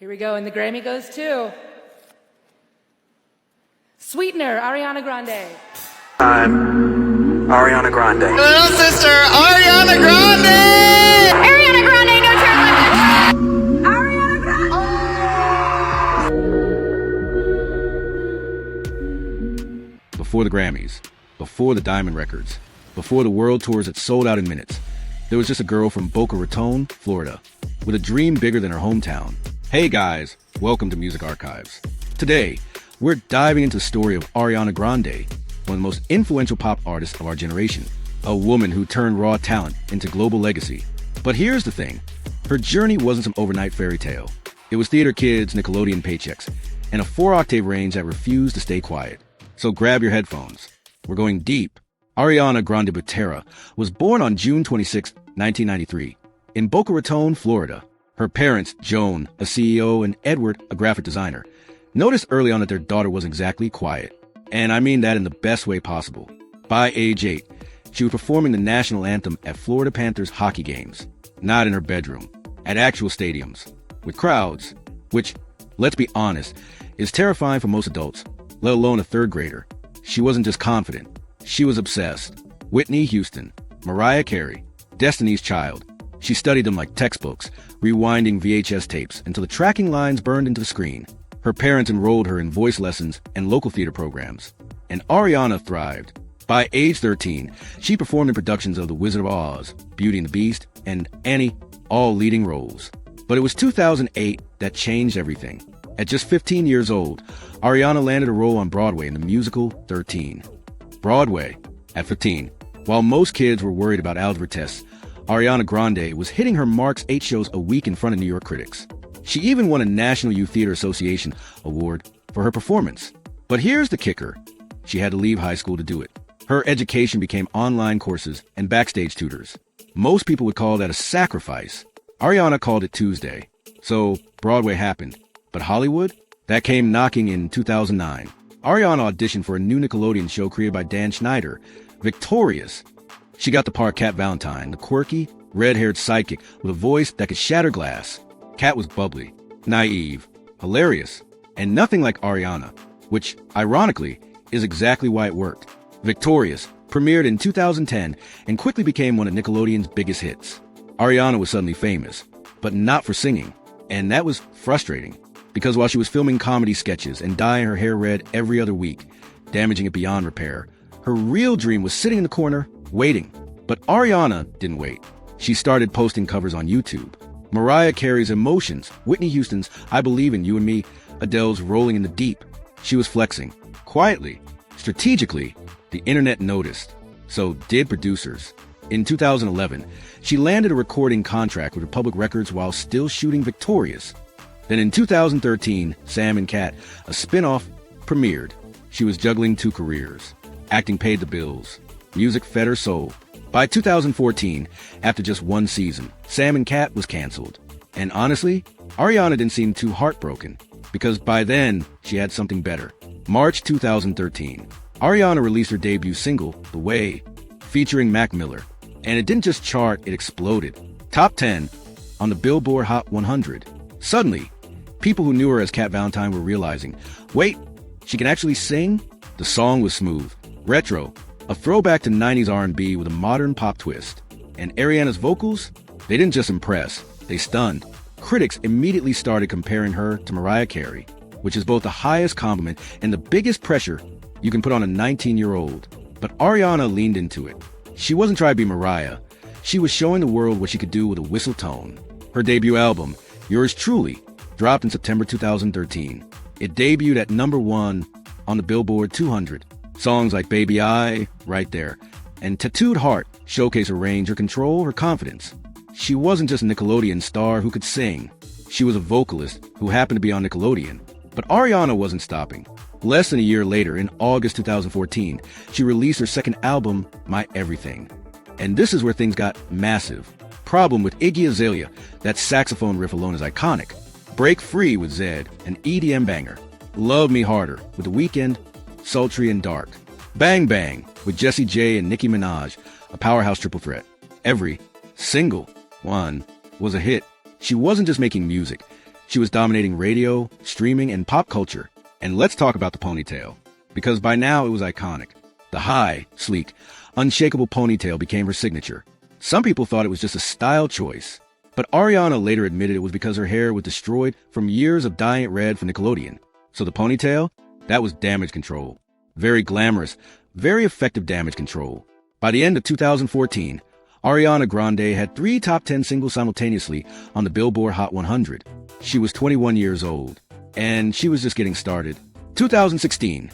Here we go, and the Grammy goes to Sweetener, Ariana Grande. I'm Ariana Grande. Little sister, Ariana Grande! Ariana Grande, no turn left. Ariana Grande! Before the Grammys, before the Diamond Records, before the world tours that sold out in minutes, there was just a girl from Boca Raton, Florida, with a dream bigger than her hometown. Hey guys, welcome to Music Archives. Today, we're diving into the story of Ariana Grande, one of the most influential pop artists of our generation, a woman who turned raw talent into global legacy. But here's the thing, her journey wasn't some overnight fairy tale. It was theater kids, Nickelodeon paychecks, and a 4-octave range that refused to stay quiet. So grab your headphones. We're going deep. Ariana Grande Butera was born on June 26, 1993, in Boca Raton, Florida. Her parents, Joan, a CEO, and Edward, a graphic designer, noticed early on that their daughter wasn't exactly quiet. And I mean that in the best way possible. By age 8, she was performing the national anthem at Florida Panthers hockey games, not in her bedroom, at actual stadiums, with crowds, which, let's be honest, is terrifying for most adults, let alone a third grader. She wasn't just confident, she was obsessed. Whitney Houston, Mariah Carey, Destiny's Child. She studied them like textbooks, rewinding VHS tapes until the tracking lines burned into the screen. Her parents enrolled her in voice lessons and local theater programs. And Ariana thrived. By age 13, she performed in productions of The Wizard of Oz, Beauty and the Beast, and Annie, all leading roles. But it was 2008 that changed everything. At just 15 years old, Ariana landed a role on Broadway in the musical 13. Broadway, at 15. While most kids were worried about algebra tests, Ariana Grande was hitting her marks 8 shows a week in front of New York critics. She even won a National Youth Theater Association award for her performance. But here's the kicker. She had to leave high school to do it. Her education became online courses and backstage tutors. Most people would call that a sacrifice. Ariana called it Tuesday. So Broadway happened. But Hollywood? That came knocking in 2009. Ariana auditioned for a new Nickelodeon show created by Dan Schneider, Victorious. She got the part Cat Valentine, the quirky, red-haired sidekick with a voice that could shatter glass. Cat was bubbly, naive, hilarious, and nothing like Ariana, which, ironically, is exactly why it worked. Victorious premiered in 2010 and quickly became one of Nickelodeon's biggest hits. Ariana was suddenly famous, but not for singing, and that was frustrating, because while she was filming comedy sketches and dyeing her hair red every other week, damaging it beyond repair, her real dream was sitting in the corner, waiting. But Ariana didn't wait. She started posting covers on YouTube. Mariah Carey's Emotions, Whitney Houston's I Believe in You and Me, Adele's Rolling in the Deep. She was flexing. Quietly, strategically, the internet noticed. So did producers. In 2011, she landed a recording contract with Republic Records while still shooting Victorious. Then in 2013, Sam and Cat, a spin-off, premiered. She was juggling 2 careers. Acting paid the bills. Music fed her soul. By 2014, after just 1 season, Sam and Cat was canceled. And honestly, Ariana didn't seem too heartbroken, because by then, she had something better. March 2013, Ariana released her debut single, The Way, featuring Mac Miller. And it didn't just chart, it exploded. Top 10 on the Billboard Hot 100. Suddenly, people who knew her as Cat Valentine were realizing, wait, she can actually sing? The song was smooth, retro, a throwback to 90s R&B with a modern pop twist. And Ariana's vocals? They didn't just impress, they stunned. Critics immediately started comparing her to Mariah Carey, which is both the highest compliment and the biggest pressure you can put on a 19-year-old. But Ariana leaned into it. She wasn't trying to be Mariah. She was showing the world what she could do with a whistle tone. Her debut album, Yours Truly, dropped in September 2013. It debuted at #1 on the Billboard 200. Songs like Baby I, Right There, and Tattooed Heart showcase her range, her control, her confidence. She wasn't just a Nickelodeon star who could sing. She was a vocalist who happened to be on Nickelodeon. But Ariana wasn't stopping. Less than a year later, in August 2014, she released her second album, My Everything. And this is where things got massive. Problem with Iggy Azalea, that saxophone riff alone is iconic. Break Free with Zedd, an EDM banger. Love Me Harder with The Weeknd, sultry and dark. Bang Bang with Jessie J and Nicki Minaj, a powerhouse triple threat. Every single one was a hit. She wasn't just making music. She was dominating radio, streaming, and pop culture. And let's talk about the ponytail, because by now it was iconic. The high, sleek, unshakable ponytail became her signature. Some people thought it was just a style choice, but Ariana later admitted it was because her hair was destroyed from years of dyeing it red for Nickelodeon. So the ponytail, that was damage control. Very glamorous, very effective damage control. By the end of 2014, Ariana Grande had 3 top 10 singles simultaneously on the Billboard Hot 100. She was 21 years old, and she was just getting started. 2016,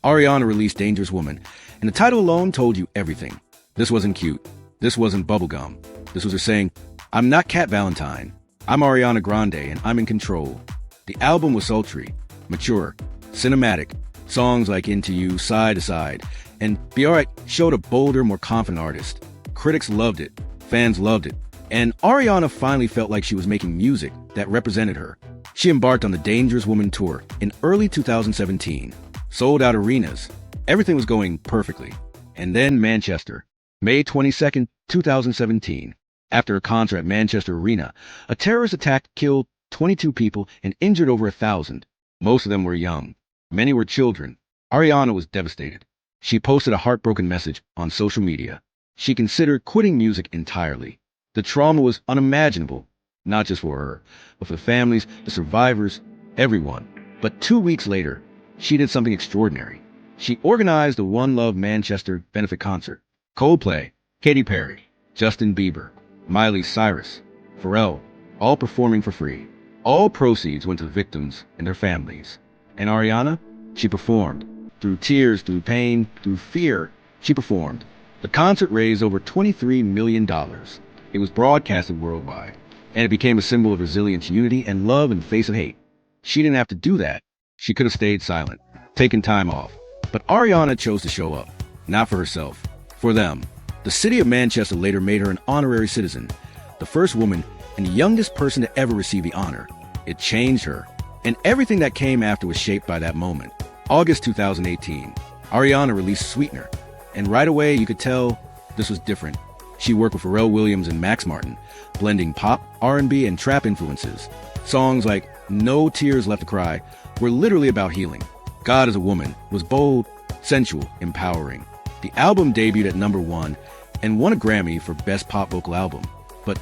Ariana released Dangerous Woman, and the title alone told you everything. This wasn't cute. This wasn't bubblegum. This was her saying, "I'm not Cat Valentine. I'm Ariana Grande, and I'm in control." The album was sultry, mature, cinematic. Songs like Into You, Side to Side, and Be Alright showed a bolder, more confident artist. Critics loved it. Fans loved it. And Ariana finally felt like she was making music that represented her. She embarked on the Dangerous Woman tour in early 2017. Sold out arenas. Everything was going perfectly. And then Manchester. May 22nd, 2017. After a concert at Manchester Arena, a terrorist attack killed 22 people and injured over 1,000. Most of them were young. Many were children. Ariana was devastated. She posted a heartbroken message on social media. She considered quitting music entirely. The trauma was unimaginable, not just for her, but for the families, the survivors, everyone. But 2 weeks later, she did something extraordinary. She organized the One Love Manchester benefit concert. Coldplay, Katy Perry, Justin Bieber, Miley Cyrus, Pharrell, all performing for free. All proceeds went to the victims and their families. And Ariana, she performed. Through tears, through pain, through fear, she performed. The concert raised over $23 million. It was broadcasted worldwide, and it became a symbol of resilience, unity, and love in the face of hate. She didn't have to do that. She could have stayed silent, taken time off. But Ariana chose to show up, not for herself, for them. The city of Manchester later made her an honorary citizen, the first woman and the youngest person to ever receive the honor. It changed her, and everything that came after was shaped by that moment. August 2018, Ariana released Sweetener, and right away you could tell this was different. She worked with Pharrell Williams and Max Martin, blending pop, R&B, and trap influences. Songs like No Tears Left to Cry were literally about healing. God is a Woman was bold, sensual, empowering. The album debuted at #1 and won a Grammy for Best Pop Vocal Album. But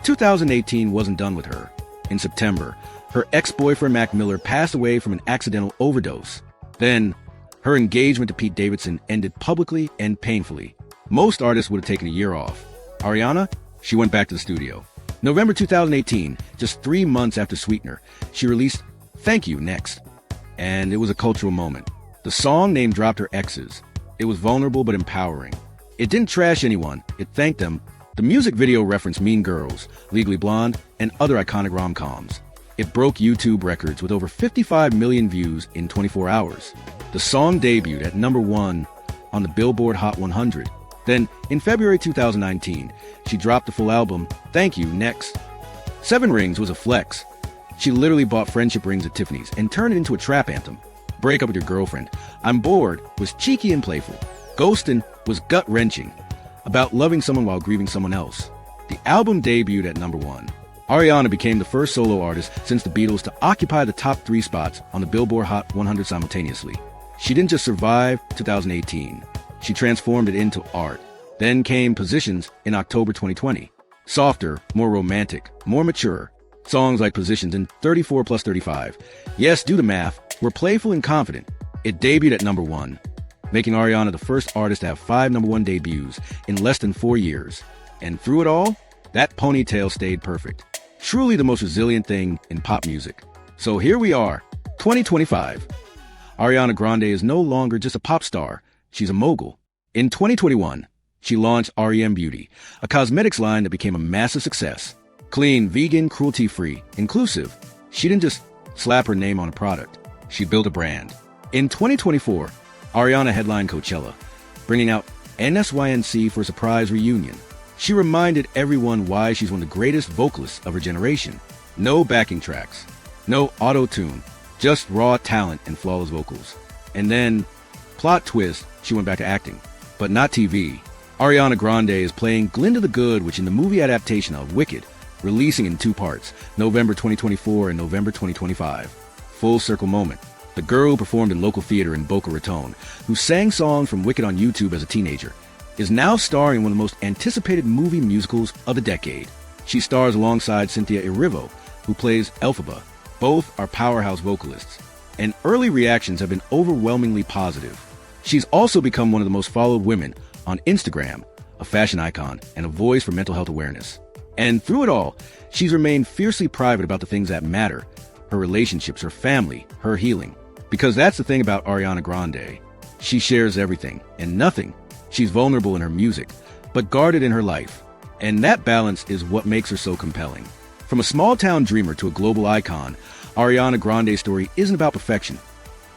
2018 wasn't done with her. In September, her ex-boyfriend Mac Miller passed away from an accidental overdose. Then, her engagement to Pete Davidson ended publicly and painfully. Most artists would have taken a year off. Ariana, she went back to the studio. November 2018, just 3 months after Sweetener, she released Thank You Next. And it was a cultural moment. The song name-dropped her exes. It was vulnerable but empowering. It didn't trash anyone, it thanked them. The music video referenced Mean Girls, Legally Blonde, and other iconic rom-coms. It broke YouTube records with over 55 million views in 24 hours. The song debuted at #1 on the Billboard Hot 100. Then, in February 2019, she dropped the full album, Thank You Next. 7 Rings was a flex. She literally bought friendship rings at Tiffany's and turned it into a trap anthem. Break Up With Your Girlfriend, I'm Bored was cheeky and playful. Ghostin' was gut-wrenching, about loving someone while grieving someone else. The album debuted at #1. Ariana became the first solo artist since the Beatles to occupy the top 3 spots on the Billboard Hot 100 simultaneously. She didn't just survive 2018. She transformed it into art. Then came Positions in October 2020. Softer, more romantic, more mature. Songs like Positions and 34 plus 35, yes, do the math, were playful and confident. It debuted at #1, making Ariana the first artist to have 5 #1 debuts in less than 4 years. And through it all, that ponytail stayed perfect. Truly the most resilient thing in pop music. So here we are, 2025. Ariana Grande is no longer just a pop star, she's a mogul. In 2021, she launched REM Beauty, a cosmetics line that became a massive success. Clean, vegan, cruelty-free, inclusive. She didn't just slap her name on a product, she built a brand. In 2024, Ariana headlined Coachella, bringing out NSYNC for a surprise reunion. She reminded everyone why she's one of the greatest vocalists of her generation. No backing tracks, no auto-tune, just raw talent and flawless vocals. And then, plot twist, she went back to acting, but not TV. Ariana Grande is playing Glinda the Good, which in the movie adaptation of Wicked releasing in 2 parts, November 2024 and November 2025. Full circle moment. The girl who performed in local theater in Boca Raton, who sang songs from Wicked on YouTube as a teenager, is now starring in one of the most anticipated movie musicals of the decade. She stars alongside Cynthia Erivo, who plays Elphaba. Both are powerhouse vocalists, and early reactions have been overwhelmingly positive. She's also become one of the most followed women on Instagram, a fashion icon, and a voice for mental health awareness. And through it all, she's remained fiercely private about the things that matter: her relationships, her family, her healing. Because that's the thing about Ariana Grande. She shares everything and nothing. She's vulnerable in her music, but guarded in her life. And that balance is what makes her so compelling. From a small-town dreamer to a global icon, Ariana Grande's story isn't about perfection.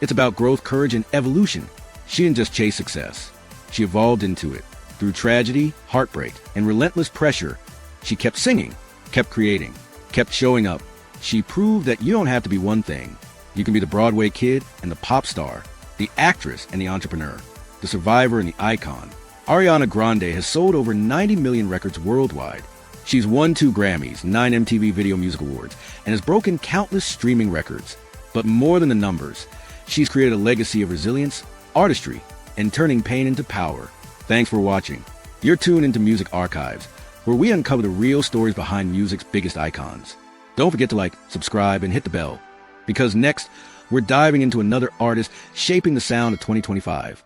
It's about growth, courage, and evolution. She didn't just chase success. She evolved into it. Through tragedy, heartbreak, and relentless pressure, she kept singing, kept creating, kept showing up. She proved that you don't have to be one thing. You can be the Broadway kid and the pop star, the actress and the entrepreneur, the survivor and the icon. Ariana Grande has sold over 90 million records worldwide. She's won 2 Grammys, 9 MTV Video Music Awards, and has broken countless streaming records. But more than the numbers, she's created a legacy of resilience, artistry, and turning pain into power. Thanks for watching. You're tuned into Music Archives, where we uncover the real stories behind music's biggest icons. Don't forget to like, subscribe, and hit the bell, because next, we're diving into another artist shaping the sound of 2025.